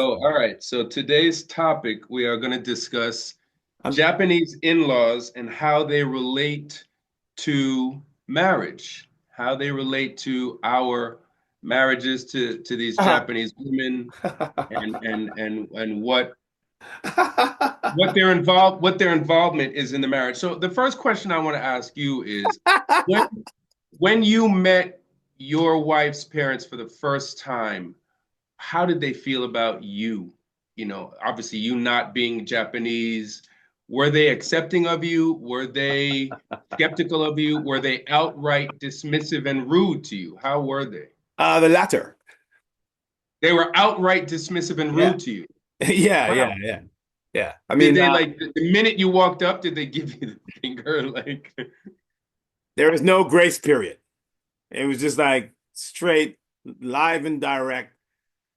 All right. So today's topic, we are going to discuss I'm, Japanese in-laws and how they relate to marriage, how they relate to our marriages to these Japanese women and what their involvement is in the marriage. So the first question I want to ask you is when when you met your wife's parents for the first time, how did they feel about you? You know, obviously you not being Japanese, were they accepting of you? Were they skeptical of you? Were they outright dismissive and rude to you? How were they? the latter. They were outright dismissive and Yeah. rude to you. Yeah, yeah, Wow. yeah. Yeah. I Did mean, they like the minute you walked up, did they give you the finger? Like, there was no grace period. It was just like straight, live and direct.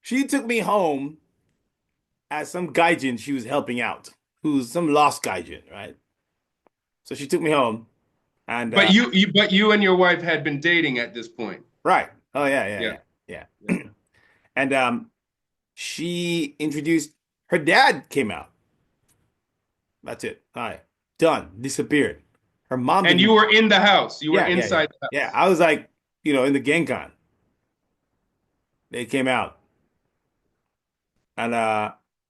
She took me home as some gaijin she was helping out, who's some lost gaijin, right? So she took me home and but you and your wife had been dating at this point. right. Oh yeah, yeah, Yeah. yeah. Yeah. Yeah. And she introduced her dad came out. That's it. Hi. Done. Disappeared. Her mom And didn't. you were in the house. You were Yeah, yeah, yeah. inside the Yeah. house. I was like, in the Genkan. They came out. And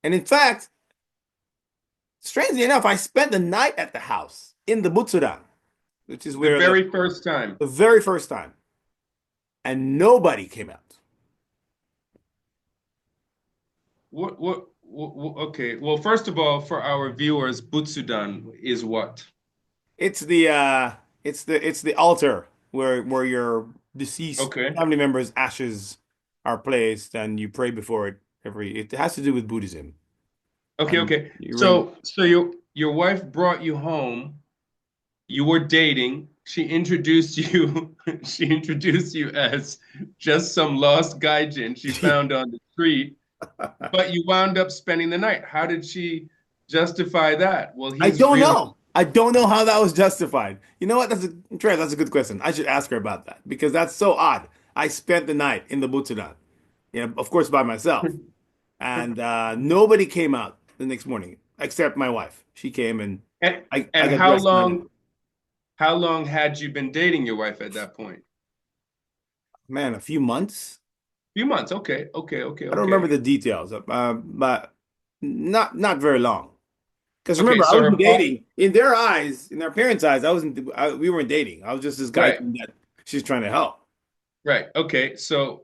in fact, strangely enough, I spent the night at the house in the Butsudan, which is The where very first time. the very first time, and nobody came out. Okay. Well, first of all, for our viewers, Butsudan is what? It's the altar where your deceased Okay. family members' ashes are placed and you pray before it it has to do with Buddhism. Okay, And okay. you ring. So your wife brought you home. You were dating. She introduced you. She introduced you as just some lost gaijin she found on the street, but you wound up spending the night. How did she justify that? Well, I he's don't really know. I don't know how that was justified. You know what? That's a good question. I should ask her about that because that's so odd. I spent the night in the Butsudan, of course by myself, and nobody came out the next morning except my wife. She came and and, I and got dressed and went in. how long had you been dating your wife at that point? Man, a few months. Few months. Okay, okay, okay, I don't remember okay. the details, but not very long. Because Okay, remember, I so wasn't her father, dating. In their eyes, in their parents' eyes, we weren't dating. I was just this guy right, that she's trying to help. right. Okay, so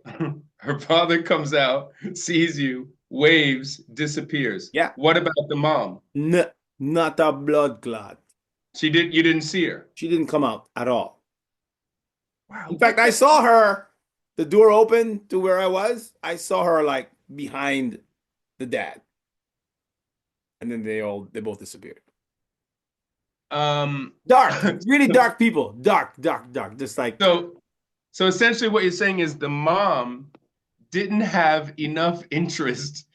her father comes out, sees you, waves, disappears. Yeah, What about the mom? N not a blood clot. You didn't see her. She didn't come out at all. Wow, In fact, what I the saw her, the door open to where I was. I saw her like behind the dad, and then they both disappeared. um Dark, really dark people. Dark, dark, dark. Just like, so so essentially what you're saying is the mom didn't have enough interest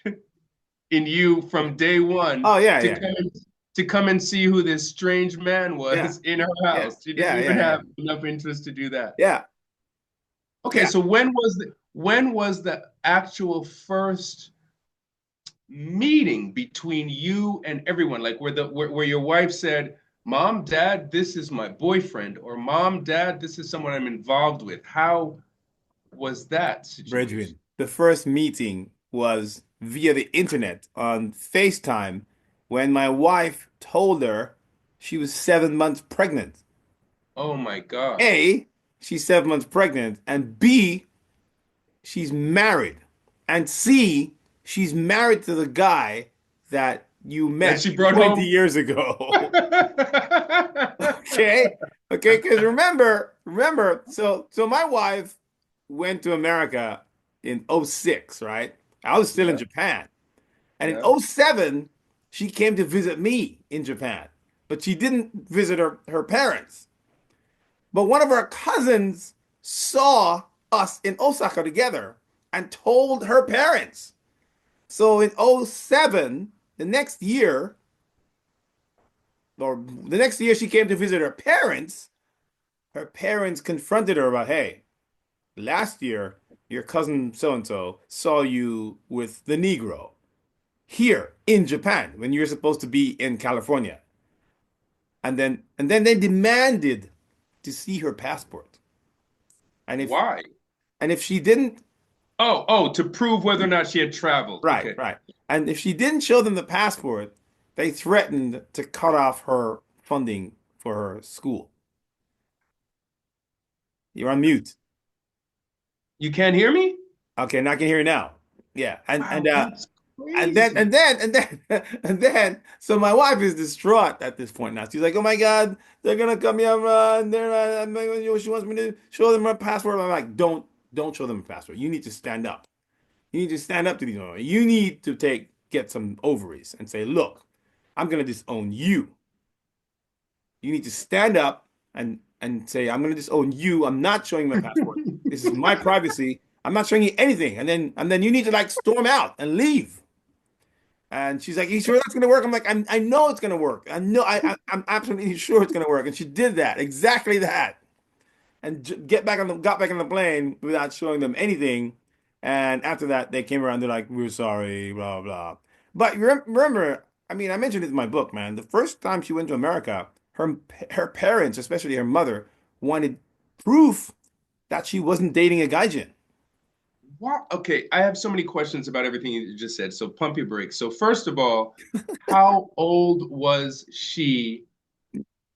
in you from day one oh yeah, to yeah, yeah, come and see who this strange man yeah, was in her yeah, house. She didn't yeah, even yeah, yeah, have enough interest to do that. yeah, Okay, yeah. so when was the actual first meeting between you and everyone? Like where your wife said, "Mom, Dad, this is my boyfriend," or "Mom, Dad, this is someone I'm involved with." How was that situation? Brethren, the first meeting was via the internet on FaceTime when my wife told her she was 7 months pregnant. Oh my God. A, she's 7 months pregnant, and B, she's married. And C, she's married to the guy that you That met she brought 20 home. years ago. Okay? Okay, because remember, so my wife went to America in '06, right? I was still in Yeah, Japan. And in yeah. '07, she came to visit me in Japan, but she didn't visit her parents. But one of her cousins saw us in Osaka together and told her parents. So in '07, the next year, or the next year she came to visit her parents confronted her about, hey, last year your cousin so and so saw you with the Negro. here in Japan when you're supposed to be in California. And then they demanded to see her passport. And if Why? and if she didn't, Oh, to prove whether or not she had traveled. right, Okay. right. And if she didn't show them the passport, they threatened to cut off her funding for her school. You're on mute. You can't hear me? Okay, now I can hear you now. Yeah. And Wow, and that's and then crazy. and then and then and then so my wife is distraught at this point now. She's like, "Oh my God, they're gonna come here and she wants me to show them her passport." I'm like, "Don't show them a passport. You need to stand up. You need to stand up to these women. You need to get some ovaries and say, look, I'm gonna disown you. You need to stand up and say, I'm gonna disown you. I'm not showing my passport. This is my privacy. I'm not showing you anything." And then you need to like storm out and leave. And she's like, "You sure that's gonna work?" I'm like, I know it's gonna work. I know I'm absolutely sure it's gonna work. And she did that, exactly that. And got back on the plane without showing them anything. And after that, they came around. They're like, "We're sorry, blah blah." But remember, I mean, I mentioned it in my book, man. The first time she went to America, her parents, especially her mother, wanted proof that she wasn't dating a gaijin. Wow. Okay, I have so many questions about everything you just said. So pump your brakes. So first of all, how old was she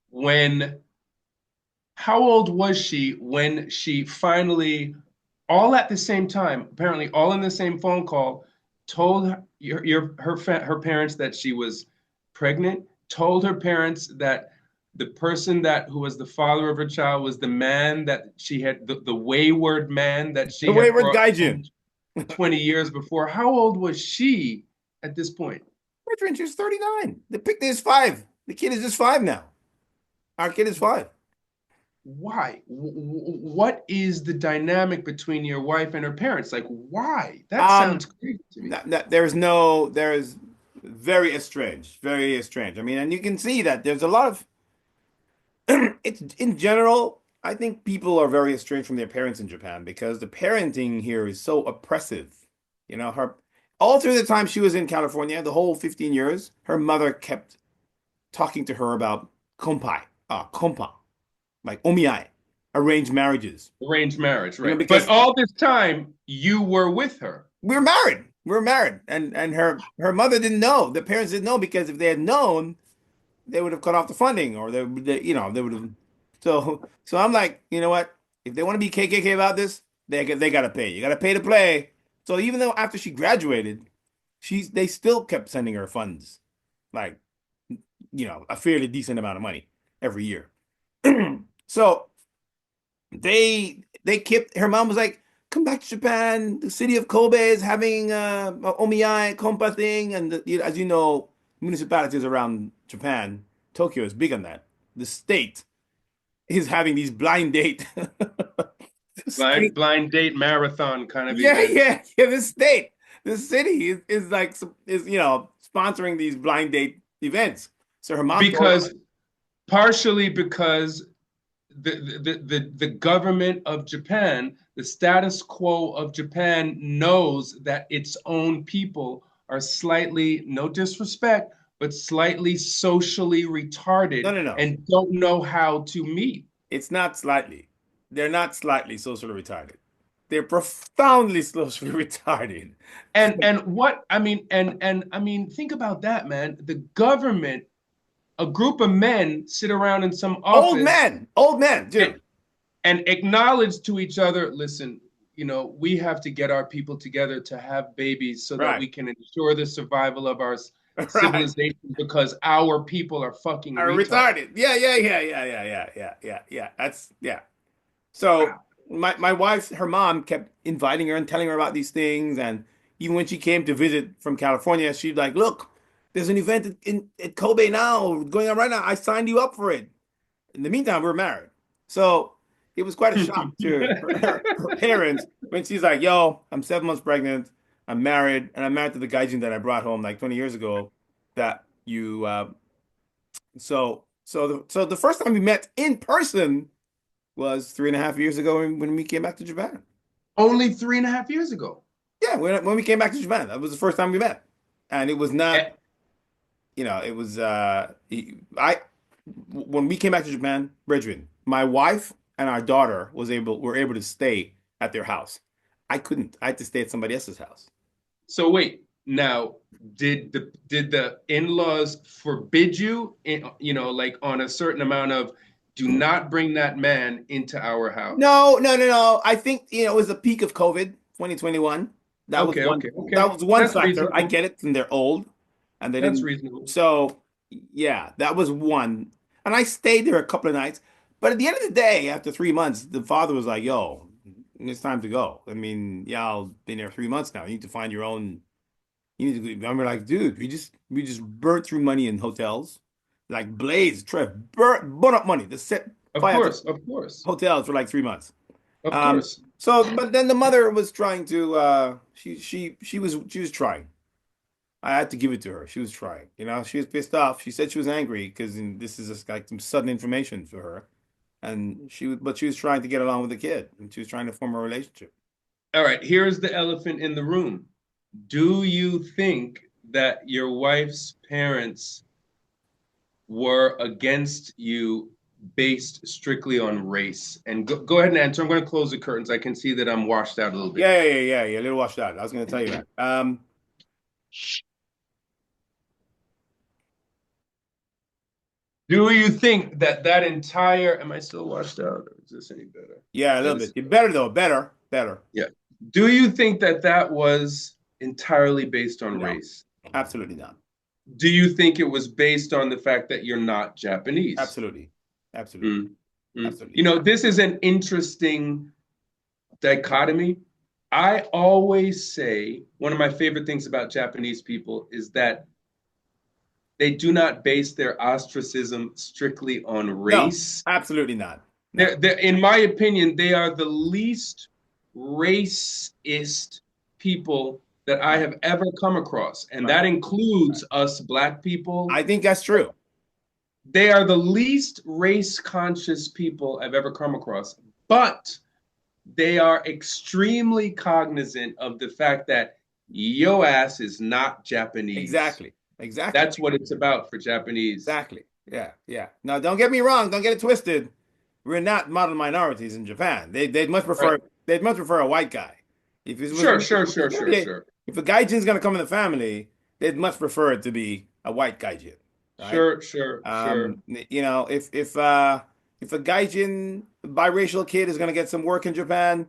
when how old was she when she finally, all at the same time, apparently all in the same phone call, told her parents that she was pregnant, told her parents that the person that who was the father of her child was the man that she had the wayward man that The she had wayward brought gaijin. home 20 years before. How old was she at this point? Richard, she's 39. The picnic is 5. The kid is just 5 now. Our kid is 5. Why? What is the dynamic between your wife and her parents? Like, why? That Um, sounds crazy to me. there's very estranged, very estranged. I mean, and you can see that there's a lot of, it's in general, I think people are very estranged from their parents in Japan because the parenting here is so oppressive. Her all through the time she was in California, the whole 15 years, her mother kept talking to her about kompa, like omiai, arranged marriages. Arranged marriage, right? But Because all this time, you were with her. we're married. We're married. And her mother didn't know. The parents didn't know because if they had known, they would have cut off the funding or they would have so I'm like, you know what? If they want to be KKK about this, they got to pay. You got to pay to play. So even though after she graduated, they still kept sending her funds, like, a fairly decent amount of money every year. So they kept her mom was like, come back to Japan. The city of Kobe is having a omiai kompa thing, and as you know, municipalities around Japan, Tokyo is big on that. The state is having these blind date. The Blind state, blind date marathon kind of yeah, events. yeah, yeah. The city is like is sponsoring these blind date events. So her mom told her, Because partially because the government of Japan, the status quo of Japan knows that its own people are slightly, no disrespect, but slightly socially no, retarded no, no. and don't know how to meet. It's not slightly. They're not slightly socially retarded. They're profoundly socially retarded. And what I mean, and I mean, think about that, man. The government, a group of men sit around in some office Old men, and, dude. and acknowledge to each other, listen, we have to get our people together to have babies so that Right, we can ensure the survival of our right. civilization because our people are fucking Are retards. retarded. Yeah, yeah, yeah, yeah, yeah, yeah, yeah, yeah, yeah. That's yeah. So Wow. my wife, her mom kept inviting her and telling her about these things, and even when she came to visit from California, she'd like, look, there's an event at Kobe now going on right now. I signed you up for it. In the meantime, we're married. So it was quite a shock to her parents when she's like, yo, I'm 7 months pregnant. I'm married, and I'm married to the gaijin that I brought home like 20 years ago. That you, so the first time we met in person was 3.5 years ago when we came back to Japan. Only 3.5 years ago. Yeah, when we came back to Japan, that was the first time we met. And it was not, Eh, it was I when we came back to Japan, Bridgman, my wife and our daughter were able to stay at their house. I couldn't. I had to stay at somebody else's house. so wait, now did the in-laws forbid you, like on a certain amount of do not bring that man into our house? No, no, no, no. I think, it was the peak of COVID, 2021. That was Okay, one okay, that okay. was one That's factor. I reasonable. get it, and they're old and they That's didn't. reasonable. So, yeah, that was one. And I stayed there a couple of nights. But at the end of the day, after 3 months, the father was like, "Yo, it's time to go." I mean, y'all been there 3 months now. You need to find your own. You need to. And we're like, dude, we just burnt through money in hotels, like Blaze, Trev, burn up money to set Of fire to course, of course, hotels for like 3 months. of Um, course. but then the mother was trying to she was trying. I had to give it to her. She was trying. She was pissed off. She said she was angry because this is just like some sudden information for her. And she was trying to get along with the kid and she was trying to form a relationship. All right, here's the elephant in the room. Do you think that your wife's parents were against you based strictly on race? And go ahead and answer. I'm going to close the curtains. I can see that I'm washed out a little bit. Yeah, yeah, yeah, yeah, yeah. A little washed out. I was going to tell you that. Do you think that that entire, am I still washed out or is this any better? Yeah, a Yeah, little this, bit. Better though. Better, better. yeah. Do you think that that was entirely based on No, race? absolutely not. Do you think it was based on the fact that you're not Japanese? Absolutely, absolutely, Mm, mm. absolutely. This is an interesting dichotomy. I always say one of my favorite things about Japanese people is that they do not base their ostracism strictly on No, race. absolutely not. No. In my opinion, they are the least racist people that I Right, have ever come across, and right, that right. includes us Black people. I think that's true. They are the least race conscious people I've ever come across, but they are extremely cognizant of the fact that yo ass is not Japanese. Exactly. Exactly. That's what it's about for Japanese. Exactly. Yeah. Yeah. Now, don't get me wrong. Don't get it twisted. We're not model minorities in Japan. They'd much Right. prefer they'd much prefer a white guy. Sure, sure, If it's sure, gonna sure, be sure. if a gaijin's gonna come in the family, they'd much prefer it to be a white gaijin, right? Sure, sure, sure. If a gaijin biracial kid is gonna get some work in Japan,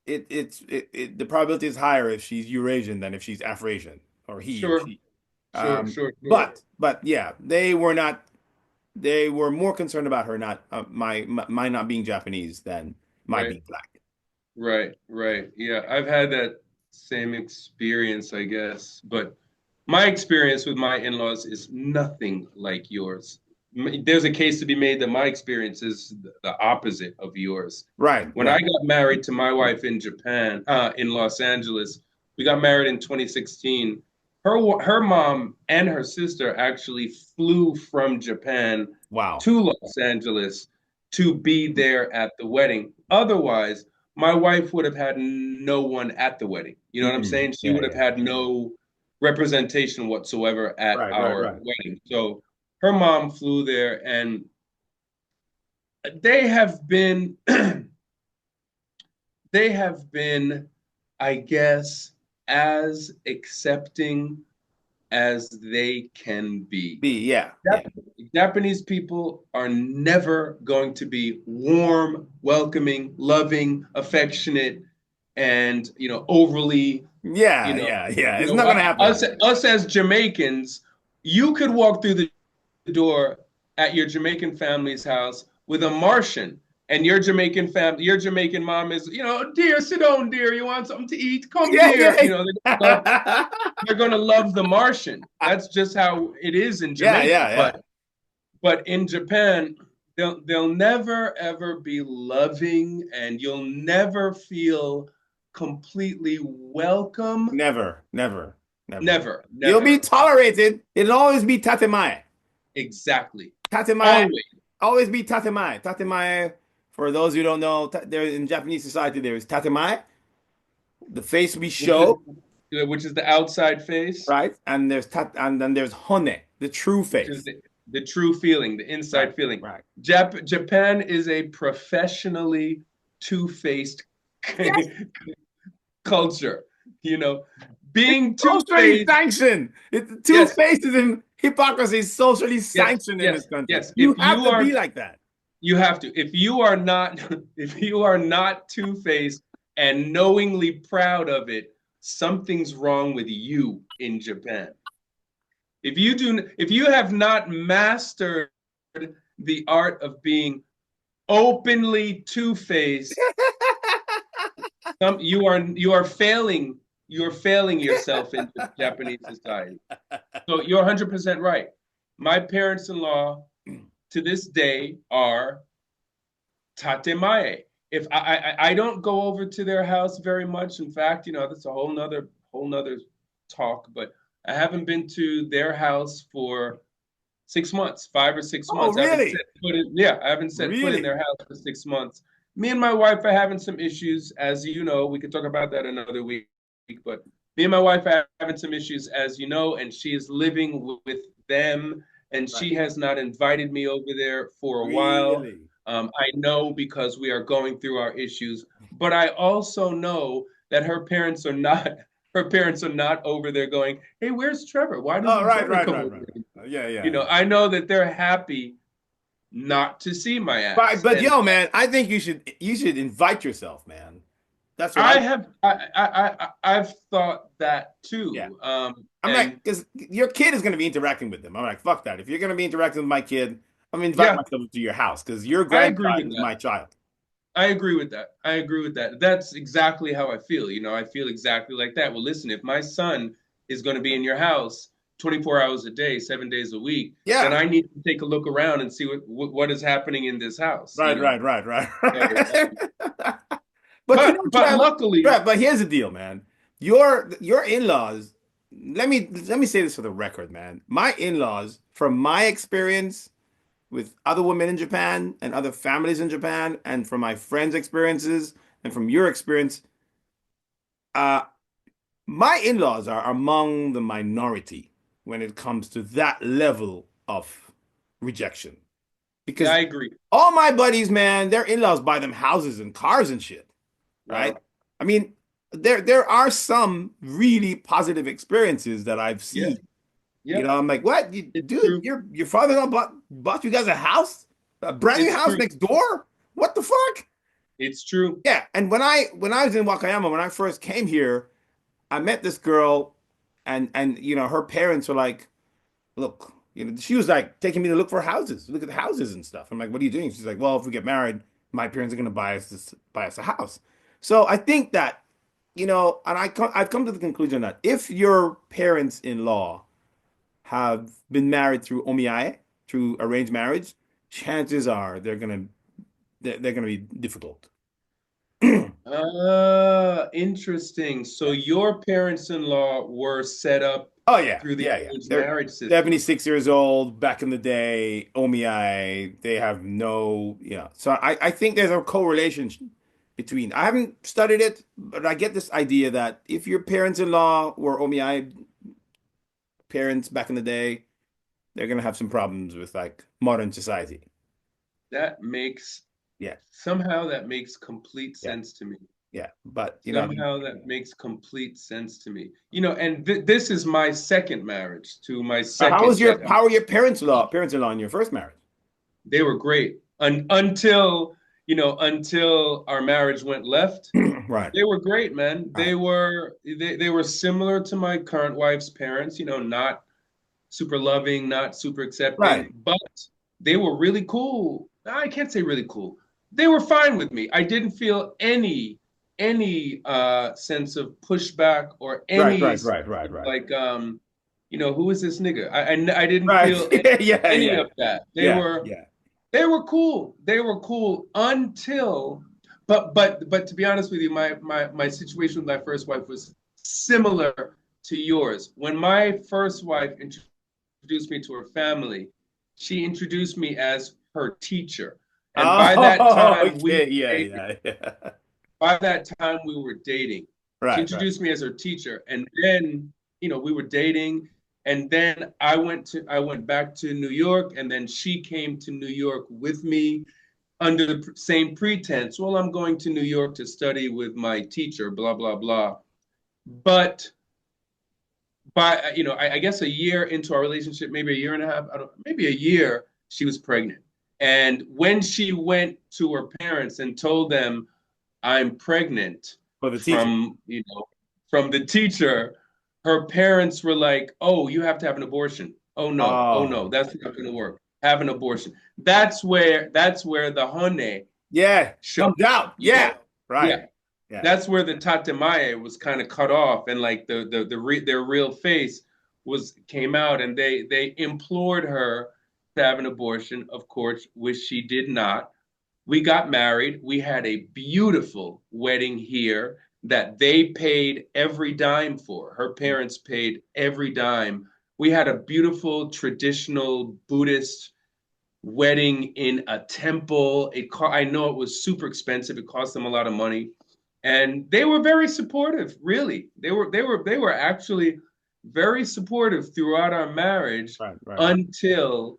the probability is higher if she's Eurasian than if she's Afro-Asian or he or Sure, she. sure, sure, sure. But yeah, they were not. They were more concerned about her not my not being Japanese than my Right, being black. right, right. Yeah, I've had that same experience, I guess. But my experience with my in-laws is nothing like yours. There's a case to be made that my experience is the opposite of yours. Right, When I right. got married to my wife in Japan, in Los Angeles, we got married in 2016. Her mom and her sister actually flew from Japan Wow. to Los Angeles to be there at the wedding. Otherwise, my wife would have had no one at the wedding. You know what I'm saying? She Yeah, would have yeah. had no representation whatsoever at Right, right, our right. wedding. So her mom flew there, and they have been they have been, I guess, as accepting as they can be. Yeah, yeah. Japanese people are never going to be warm, welcoming, loving, affectionate, and overly, you Yeah, know, yeah, yeah. It's not gonna happen. us as Jamaicans, you could walk through the door at your Jamaican family's house with a Martian, and your Jamaican mom is, dear, sit down, dear. You want something to eat? Come, Yeah, dear. yeah. They're gonna love the Martian. That's just how it is in Yeah, Jamaica. yeah, yeah. But in Japan, they'll never ever be loving, and you'll never feel completely welcome. Never, never, never. Never, You'll be never. tolerated. It'll always be tatemae. Exactly. Tatemae, Always. always be tatemae. Tatemae, for those who don't know, there in Japanese society there is tatemae, the face we Which is show. which is the outside face, right? And then there's hone, the true which is face. the true feeling, the Right, inside feeling. right. Japan is a professionally two-faced Yes, culture. You know, being socially two-faced. sanctioned. Two Yes, faces and hypocrisy is socially yes, sanctioned in this yes, country. yes. You have to be like that. You have to. If you are not, if you are not two-faced and knowingly proud of it, something's wrong with you in Japan. If you have not mastered the art of being openly two-faced, you are failing. You're failing yourself in Japanese society. So you're 100% right. My parents-in-law to this day are tatemae. If I don't go over to their house very much. In fact, that's a whole nother talk. But I haven't been to their house for 6 months, 5 or 6 months. Oh, really? I haven't set foot in Really? their house for 6 months. Me and my wife are having some issues, as you know. We could talk about that another week. But me and my wife are having some issues, as you know, and she is living with them, and Right. she has not invited me over there for a while. Really? I know because we are going through our issues, but I also know that her parents are not over there going, "Hey, where's Trevor? Why Oh, doesn't right, Trevor right, come right, over?" right. Yeah, yeah, yeah. I know that they're happy not to see my Right, ass. but And yo, man, I think you should invite yourself, man. That's what I. I have I've thought that Yeah. too. I'm like, And because your kid is going to be interacting with them. I'm like, fuck that. If you're going to be interacting with my kid, I'm going to invite yeah, myself to your house because your I agree grandchild with is that. my child. I agree with that. I agree with that. That's exactly how I feel. I feel exactly like that. Well, listen, if my son is going to be in your house 24 hours a day, 7 days a week, then Yeah. I need to take a look around and see what is happening in this house. Right, right, right, right, So, right. But but luckily, Trev, but here's the deal, man. Your in-laws, let me say this for the record, man. My in-laws, from my experience with other women in Japan and other families in Japan, and from my friends' experiences and from your experience, uh, my in-laws are among the minority when it comes to that level of rejection. yeah, Because I agree. all my buddies, man, their in-laws buy them houses and cars and shit, right? Wow. I mean, there are some really positive experiences that I've Yeah, seen. yeah, I'm like, what, it's dude? true. Your father bought you guys a house, a brand new It's house true. next door. What the fuck? It's true. Yeah. And when I was in Wakayama, when I first came here, I met this girl, and her parents were like, look, she was like taking me to look for houses, look at the houses and stuff. I'm like, what are you doing? She's like, well, if we get married, my parents are gonna buy us a house. So I think that, and I've come to the conclusion that if your parents-in-law have been married through omiyae, through arranged marriage, chances are they're gonna be difficult. Interesting. So Yeah. your parents-in-law were set up Oh yeah, through the yeah, yeah. arranged They're marriage system. 76 years old back in the day. Omiai, they have no, So I think there's a correlation between. I haven't studied it, but I get this idea that if your parents-in-law were Omiai parents back in the day, they're gonna have some problems with like modern society. That makes Yeah, Somehow that makes complete yeah, sense to me. yeah. But Somehow that makes complete sense to me. And this is my second marriage to my how second was your Japanese. how were your parents-in law in your first marriage? They were great until our marriage went left. Right, They were great, man. right, They were similar to my current wife's parents, not super loving, not super right, accepting, but they were really cool. I can't say really cool. They were fine with me. I didn't feel any sense of pushback or right, any right, sense right, right, of right, like who is this nigga? I didn't right. feel Yeah, any yeah, of that. They yeah, were yeah. they were cool. They were cool until, but to be honest with you, my situation with my first wife was similar to yours. When my first wife introduced me to her family, she introduced me as her teacher, and Oh, okay, yeah, yeah, yeah. by that time we were dating. She Right, right. introduced me as her teacher, and then we were dating, and then I went back to New York, and then she came to New York with me under the same pretense. Well, I'm going to New York to study with my teacher, blah blah blah. But by I guess a year into our relationship, maybe a year and a half, I don't, maybe a year, she was pregnant. And when she went to her parents and told them I'm pregnant For the teacher. from the teacher, her parents were like, "Oh, you have to have an abortion. Oh Oh, no, that's not going to work. Have an abortion." That's where the honey yeah. showed. Comes out. You Yeah. know, Right. yeah, Yeah. that's where the tatemae was kind of cut off, and like their real face was came out, and they implored her to have an abortion, of course, which she did not. We got married. We had a beautiful wedding here that they paid every dime for. Her parents paid every dime. We had a beautiful traditional Buddhist wedding in a temple. I know it was super expensive. It cost them a lot of money. And they were very supportive, really. They were actually very supportive throughout our marriage Right, right, right. until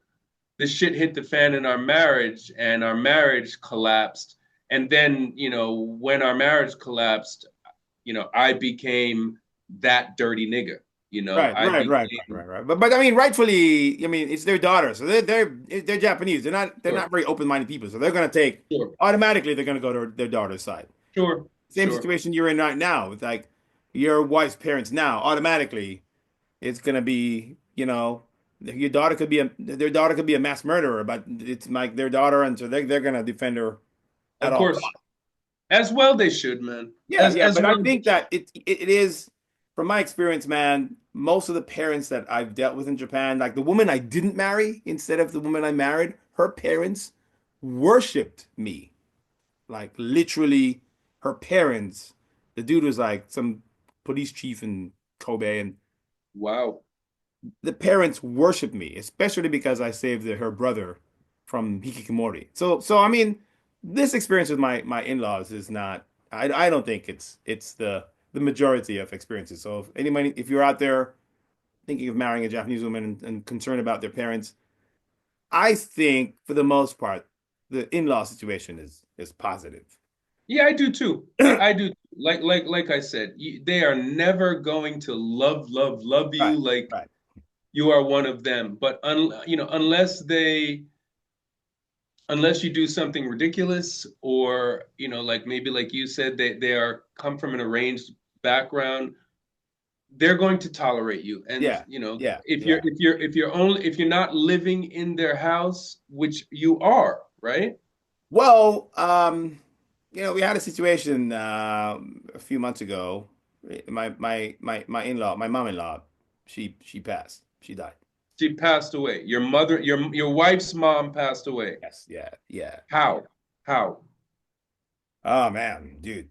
the shit hit the fan in our marriage and our marriage collapsed. And then, when our marriage collapsed, I became that dirty nigga. Right, I right, right, right, became, right, right. But I mean, rightfully, I mean, it's their daughter, so they're Japanese. They're sure, not very open-minded people, so they're gonna take sure, automatically. They're gonna go to their daughter's side. sure, Same sure. situation you're in right now with like your wife's parents now. Automatically, it's gonna be, your daughter could be their daughter could be a mass murderer, but it's like their daughter, and so they're gonna defend her at Of all course. costs. As well they should, man. Yeah, As yeah, as but I well they think should. that it is, from my experience, man, most of the parents that I've dealt with in Japan, like the woman I didn't marry instead of the woman I married, her parents worshipped me. Like literally her parents, the dude was like some police chief in Kobe, and Wow. the parents worshiped me, especially because I saved her brother from hikikomori. So I mean, this experience with my in-laws is not. I don't think it's the majority of experiences. So if anybody, if you're out there thinking of marrying a Japanese woman and concerned about their parents, I think for the most part, the in-law situation is positive. Yeah, I do too. I do. Like I said, they are never going to love you Right, like right. you are one of them. But unless you do something ridiculous, or like maybe like you said, they are come from an arranged background, they're going to tolerate you. And Yeah, yeah, if you're yeah. if you're if you're only if you're not living in their house, which you are, right? Well, we had a situation a few months ago. My in-law, my mom-in-law, she passed. She died. She passed away. Your wife's mom passed away. Yes, yeah, yeah. How? How? Oh man, dude.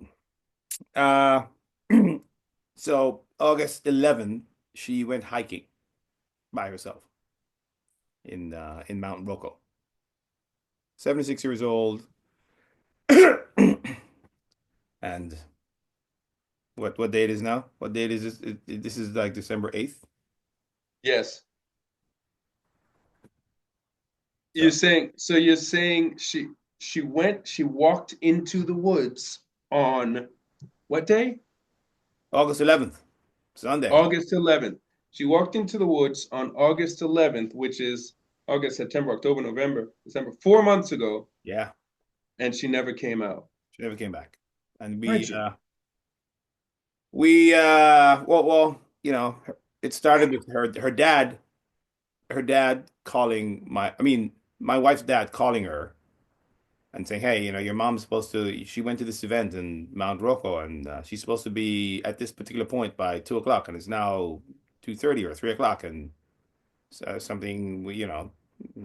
Uh, so August 11th, she went hiking by herself in Mount Rocco. 76 years old. And what date is now? What date is this? This is like December 8th. Yes. So You're saying she walked into the woods on what day? August 11th, Sunday. August 11th. She walked into the woods on August 11th, which is August, September, October, November, December, 4 months ago, Yeah, and she never came out. she never came back. And Tragic. it started with her dad calling my wife's dad calling her and saying, "Hey, your mom's supposed to. She went to this event in Mount Rocco, and she's supposed to be at this particular point by 2 o'clock, and it's now 2:30 or 3 o'clock, and something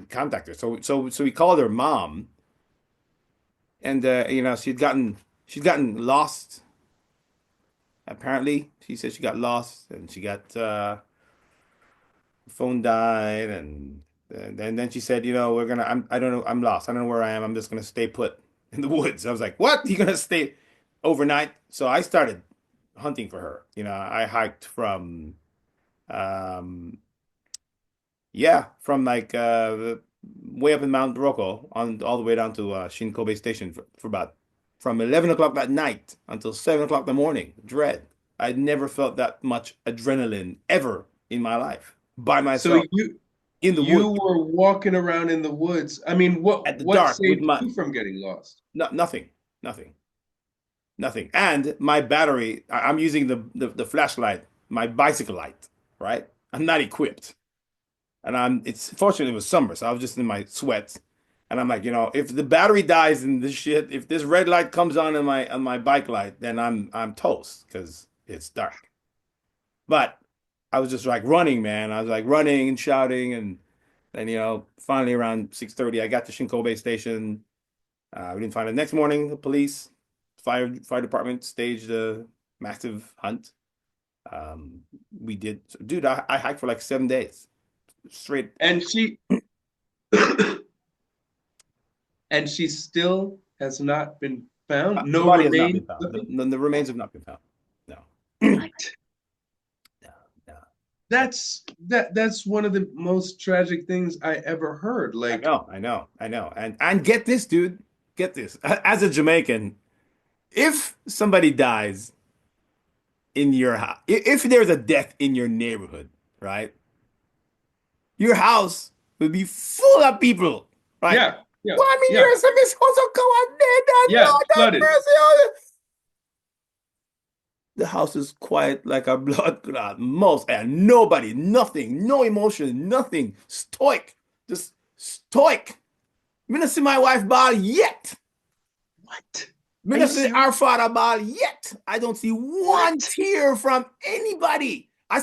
contact her." So we called her mom, and she'd gotten lost. Apparently, she said she got lost, and she got phone died, and then she said, we're gonna. I don't know. I'm lost. I don't know where I am. I'm just gonna stay put in the woods. I was like, what? You gonna stay overnight? So I started hunting for her. I hiked from um yeah, from like way up in Mount Rocco on all the way down to Shinkobe Station for about from 11 o'clock that night until 7 o'clock in the morning. Dread. I'd never felt that much adrenaline ever in my life by So myself in the you woods were walking around in the woods. I mean, at the what dark with saved my you from getting lost? nothing, nothing, nothing. And my battery, I'm using the flashlight, my bicycle light, right? I'm not equipped. And it's fortunately it was summer, so I was just in my sweats. And I'm like, if the battery dies in this shit, if this red light comes on my bike light, then I'm toast because it's dark. But I was just like running, man. I was like running and shouting, and then finally around 6:30, I got to Shinkobe Station. We didn't find it. Next morning, the police, fire department staged a massive hunt. We did, dude. I hiked for like 7 days straight. And she and she still has not been found. The No body has not been remains. found. Nothing. The remains have not been found. No. What? No, no. That's one of the most tragic things I ever heard. I Like, know, I know, I know. And get this, dude. Get this. As a Jamaican, if somebody dies in your house, if there's a death in your neighborhood, right? Your house will be full of people, right? yeah, yeah, Well, I mean, yeah, you're some Miss also go out there, that yeah, Lord have flooded. mercy on it. The house is quiet like a blood clot. Most and nobody, nothing, no emotion, nothing. Stoic, just stoic. Me not see my wife ball yet. What? Me Are not you see our serious? father ball yet. I don't see one What? tear from anybody. I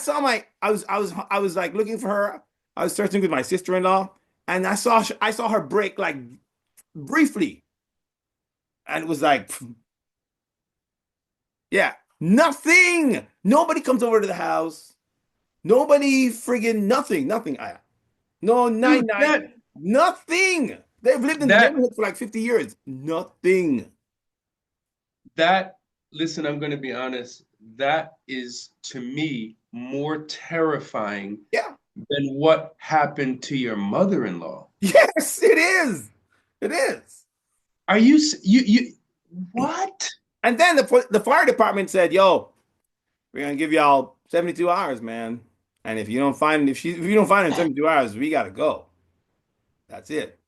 was like looking for her. I was searching with my sister-in-law, and I saw her break like briefly, and it was like, yeah, nothing. Nobody comes over to the house. Nobody friggin' nothing, nothing. No nine Dude, nine, nothing. They've lived in the that neighborhood for like 50 years. Nothing. that listen, I'm going to be honest. That is to me more terrifying Yeah. than what happened to your mother-in-law. Yes, it is. It is. Are you what? And then the fire department said, "Yo, we're gonna give y'all 72 hours, man. And if you don't find her in 72 hours, we gotta go. That's it."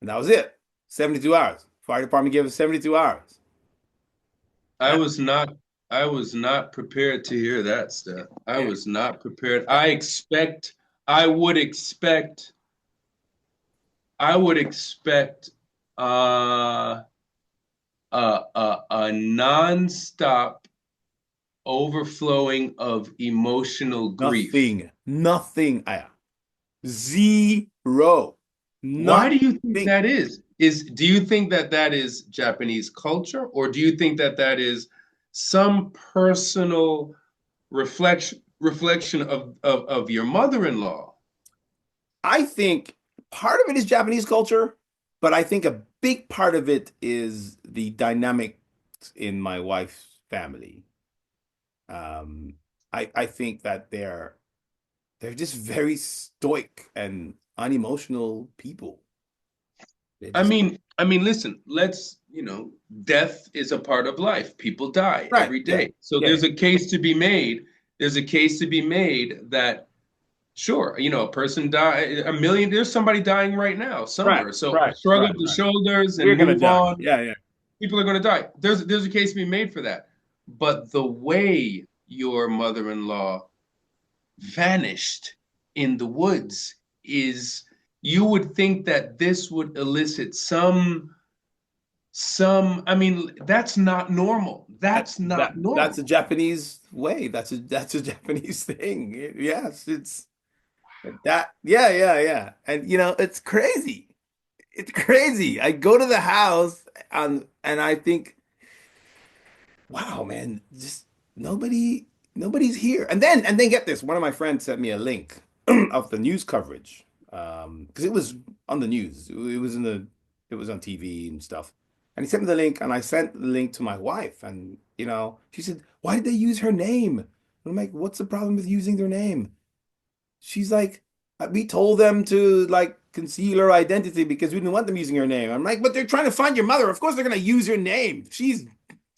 And that was it. 72 hours. Fire department gave us 72 hours. I And was not I was not prepared to hear that stuff. I yeah, was not prepared. yeah. I would expect I would expect uh a nonstop overflowing of emotional grief. Nothing. Nothing. Zero. Why do you think Nothing. that is? Do you think that that is Japanese culture, or do you think that that is some personal reflection of your mother-in-law? I think part of it is Japanese culture, but I think a big part of it is the dynamic in my wife's family. Um, I think that they're just very stoic and unemotional people. They just Listen, death is a part of life. People die right, every yeah, day. So yeah, there's a case to be made. There's a case to be made that sure, a person die a million, there's somebody dying right now right, somewhere. So right, shrug right, up the right. shoulders and We're gonna move die. on. Yeah, yeah. People are going to die. There's a case to be made for that. But the way your mother-in-law vanished in the woods is you would think that this would elicit that's not normal. That's not That's normal. a Japanese way. That's a Japanese thing. Yes, it's that. Yeah, yeah, yeah. And it's crazy. It's crazy. I go to the house and I think, wow, man, just nobody's here. And then get this, one of my friends sent me a link of the news coverage. Because it was on the news. It was on TV and stuff. And he sent me the link, and I sent the link to my wife. And, she said, why did they use her name? And I'm like, what's the problem with using their name? She's like, we told them to like conceal her identity because we didn't want them using her name. I'm like, but they're trying to find your mother. Of course they're gonna use your name. She's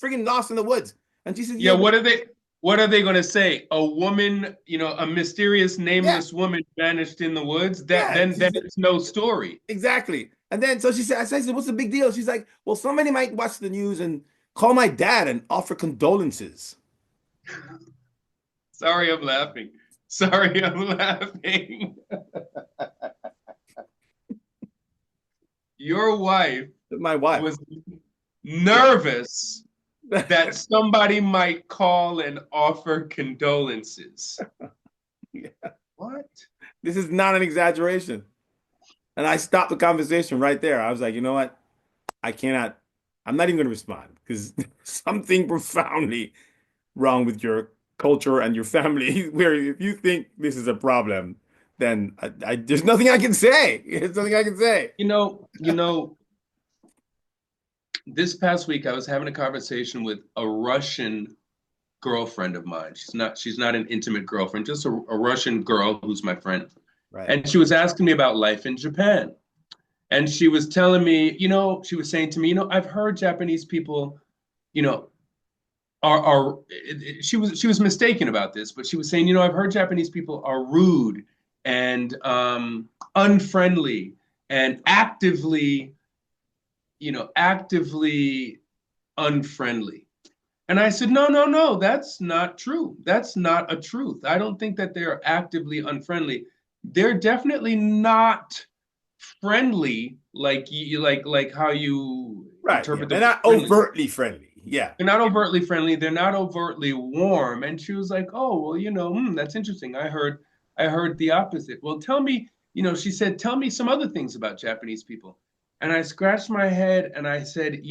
freaking lost in the woods. And she said, Yeah, yeah, but what are they going to say? A woman, a mysterious yeah, nameless woman vanished in the woods? That yeah, then it's no story. exactly. And then so she said, I said, what's the big deal? She's like, well, somebody might watch the news and call my dad and offer condolences. Sorry, I'm laughing. Sorry, I'm laughing. Your wife My wife. was Yeah. nervous that somebody might call and offer condolences. Yeah. What? This is not an exaggeration. And I stopped the conversation right there. I was like, you know what? I cannot, I'm not even going to respond because something profoundly wrong with your culture and your family. Where if you think this is a problem, then there's nothing I can say. There's nothing I can say. This past week I was having a conversation with a Russian girlfriend of mine. She's not an intimate girlfriend, just a Russian girl who's my friend. Right. And she was asking me about life in Japan. And she was telling me, she was saying to me, I've heard Japanese people, you know, are she was mistaken about this, but she was saying, I've heard Japanese people are rude and unfriendly and actively unfriendly. And I said, no, no, no, that's not true. That's not a truth. I don't think that they're actively unfriendly. They're definitely not friendly like you like how you Right. Yeah. interpret the They're word not friendly. overtly friendly. Yeah. They're not overtly friendly. They're not overtly warm. And she was like, "Oh, well, that's interesting. I heard the opposite. Well, tell me, she said, tell me some other things about Japanese people." And I scratched my head and I said,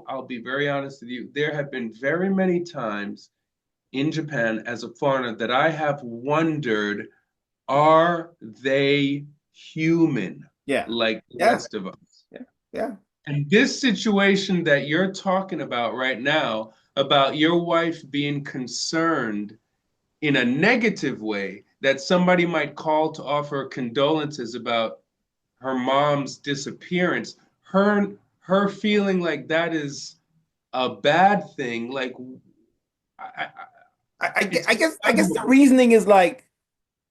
I'll be very honest with you. There have been very many times in Japan as a foreigner that I have wondered, are they human Yeah. like the Yeah. rest of us? Yeah. Yeah. And this situation that you're talking about right now, about your wife being concerned in a negative way that somebody might call to offer condolences about her mom's disappearance, her feeling like that is a bad thing, like I, I, it's I guess the reasoning is like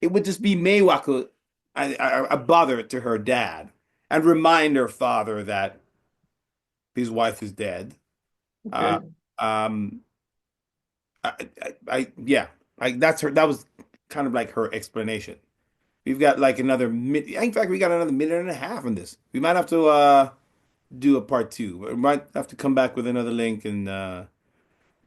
it would just be Meiwaku, a bother to her dad, and remind her father that his wife is dead. Uh, okay. um, yeah, that's her. That was kind of like her explanation. We've got like another minute. In fact, we got another minute and a half on this. We might have to do a part two. We might have to come back with another link and Well,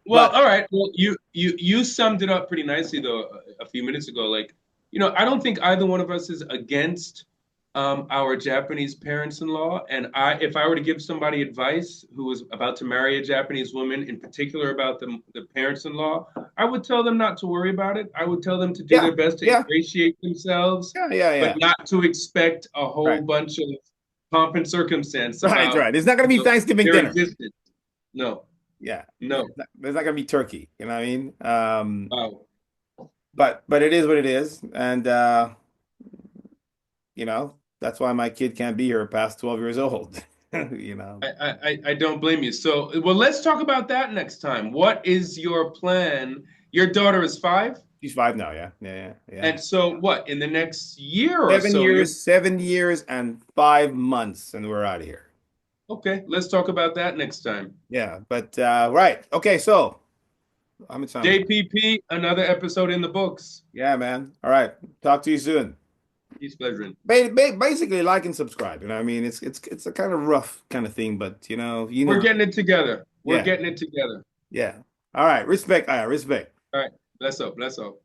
but all right. Well, you summed it up pretty nicely though a few minutes ago. Like, I don't think either one of us is against our Japanese parents-in-law. And if I were to give somebody advice who was about to marry a Japanese woman, in particular about the parents-in-law, I would tell them not to worry about it. I would tell them to do yeah, their best to yeah, ingratiate themselves, yeah, yeah, but yeah. not to expect a whole Right, bunch of pomp and circumstance right, about right. It's not gonna be Thanksgiving their dinner. existence. No, Yeah, yeah. no. There's not gonna be turkey. You know what I mean? Wow. But it is what it is, and that's why my kid can't be here past 12 years old. You know. I don't blame you. So, well, let's talk about that next time. What is your plan? Your daughter is 5, She's 5 now, yeah. Yeah, yeah, yeah. and so what? In the next year or 7 so, you're years, 7 years and 5 months, and we're out of here. okay. Let's talk about that next time. Yeah, but right. Okay, so how much time we got? JPP, another episode in the books. Yeah, man. All right. Talk to you soon. Peace, pleasure. Basically, like and subscribe. You know, what I mean, it's a kind of rough kind of thing, but you We're know, getting it together. We're yeah, getting it together. yeah. All right. Respect. All right. Respect. All right. Bless up. Bless up.